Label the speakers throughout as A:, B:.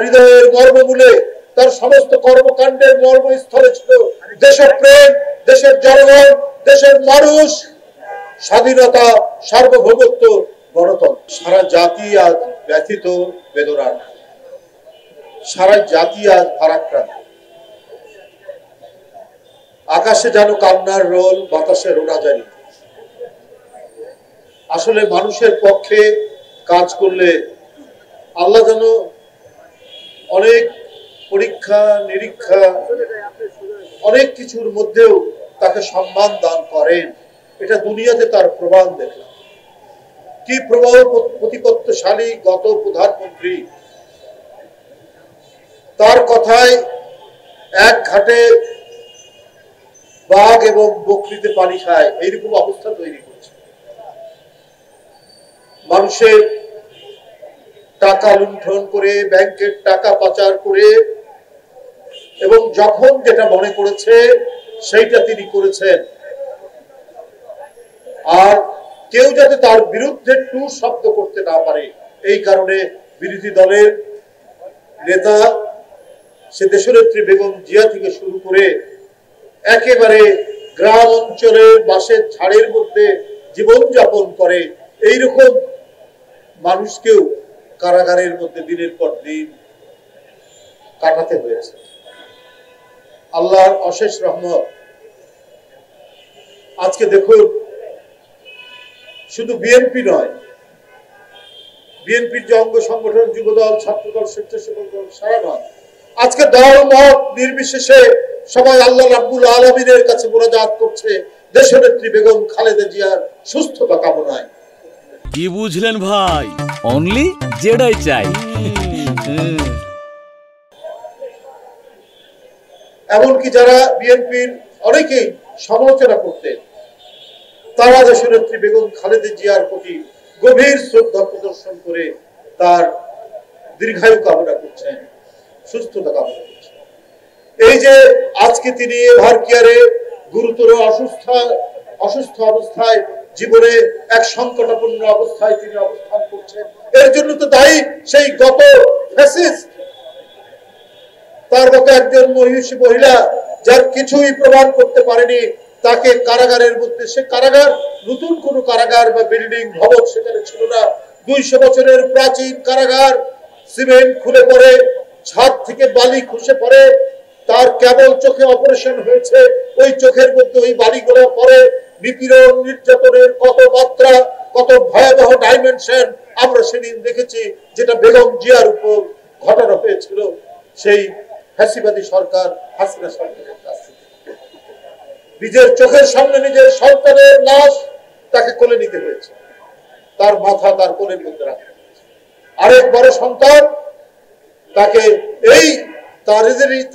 A: হৃদয়ের মর্মমূলে, তার সমস্ত কর্মকাণ্ডের মর্মস্থলে ছিল দেশপ্রেম, দেশের জনগণ, দেশের মানুষ, স্বাধীনতা, সার্বভৌমত্ব, গণতন্ত্র। সারা জাতি আজ ব্যথিত, বেদনার, সারা জাতি আজ ভারাক্রান্ত। আকাশে যেন কান্নার রোল, বাতাসে রোনাজারি। আসলে মানুষের পক্ষে কাজ করলে আল্লাহ যেন অনেক পরীক্ষা নিরীক্ষা, অনেক কিছুর মধ্যেও তাকে সম্মান দান করেন। এটা দুনিয়াতে তার প্রমাণ দেখলাম। কি প্রবল প্রতিপত্তিশালী গত প্রধানমন্ত্রী, তার কথায় এক ঘাটে বাঘ এবং বকরিতে পানি খায়, এইরকম অবস্থা তৈরি করছে। মানুষের টাকা লুণ্ঠন করে, ব্যাংকের টাকা পাচার করে, এবং যখন যেটা মনে করেছে সেইটা তিনি করেছেন। আর কেউ যাতে তার বিরুদ্ধে টু শব্দ করতে না পারে, এই কারণে বিরোধী দলের নেতা, সে দেশনেত্রী বেগম জিয়া থেকে শুরু করে একেবারে গ্রাম অঞ্চলে বাসের ঝাড়ের মধ্যে জীবনযাপন করে এইরকম মানুষকেও কারাগারের মধ্যে দিনের পর দিন কাটাতে হয়েছে। আল্লাহর অশেষ রহমত। আজকে দেখুন, শুধু বিএনপি নয়, বিএনপির যে অঙ্গ সংগঠন, যুবদল, ছাত্রদল, স্বেচ্ছাসেবক দল, সারা নয়, আজকে দল মত নির্বিশেষে সবাই আল্লাহ রাব্বুল আলামিনের কাছে মোনাজাত করছে দেশনেত্রী বেগম খালেদা জিয়ার সুস্থতা কামনায়।
B: কি বুঝলেন ভাই? অনলি যেটাই চাই।
A: এমনকি যারা বিএনপির অনেকেই সমালোচনা করতেন, তারা দেশনেত্রী বেগম খালেদা জিয়ার প্রতি গভীর শ্রদ্ধা প্রদর্শন করে তার দীর্ঘায়ু কামনা করছেন, সুস্থতা কামনা করছেন। এই যে আজকে তিনি এভার কেয়ারে গুরুতর অসুস্থ অবস্থায়, জীবনে এক সংকটাপন্ন অবস্থায় তিনি অবস্থান করছেন, এর জন্য তো দায়ী সেই গত ফ্যাসিস্ট, তার মতো একজন মহিষী মহিলা যার কিছুই প্রমাণ করতে পারেনি, তাকে কারাগারের মধ্যে, সে কারাগার নতুন কোন কারাগার বা বিল্ডিং ভবন সেখানে ছিল না, 200 বছরের প্রাচীন কারাগার। সিমেন্ট খুলে পড়ে, ছাদ থেকে বালি খসে পড়ে, তার কেবল চোখে অপারেশন হয়েছে, ওই চোখের মধ্যে ওই বালিগুলো পড়ে। নিপীড়ন নির্যাতনের কত মাত্রা, কত ভয়াবহ ডাইমেনশন আমরা সেদিন দেখেছি, যেটা বেগম জিয়ার উপর ঘটানো হয়েছিল সেই ফ্যাসিবাদী সরকার, হাসিনা সরকারের কাছ থেকে। নিজের চোখের সামনে নিজের সন্তানের লাশ তাকে কোলে নিতে হয়েছে, তার মাথা তার কোলের মধ্যে রাখতে হয়েছে। আরেক বড় সন্তান তাকে এই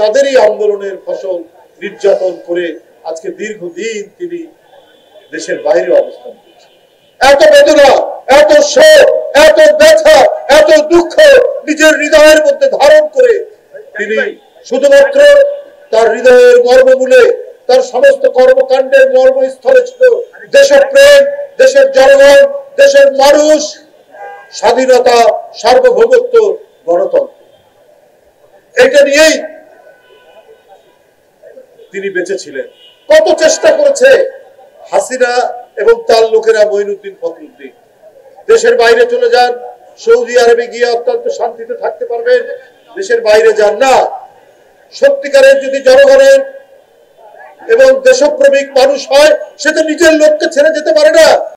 A: তাদেরই আন্দোলনের ফসল নির্যাতন করে আজকে দীর্ঘদিন তিনি দেশের বাইরে অবস্থান করছেন। এত বেদনা, এত শোক, এত ব্যথা, এত দুঃখ নিজের হৃদয়ের মধ্যে ধারণ করে তিনি শুধুমাত্র তার হৃদয়ের মর্মমূলে, তার সমস্ত কর্মকাণ্ডের মর্মস্থলে ছিল দেশপ্রেম, দেশের জনগণ, দেশের মানুষ, স্বাধীনতা, সার্বভৌমত্ব, গণতন্ত্র। এটা নিয়েই তিনি বেঁচে ছিলেন। কত চেষ্টা করেছে হাসিনা এবং তার লোকেরা, মঈনুদ্দিন ফখরুদ্দিন। দেশের বাইরে চলে যান, সৌদি আরবে গিয়ে অত্যন্ত শান্তিতে থাকতে পারবেন, দেশের বাইরে যান না। সত্যিকারের যদি জনগণের এবং দেশপ্রেমিক মানুষ হয়, সে তো নিজের লোককে ছেড়ে যেতে পারে না।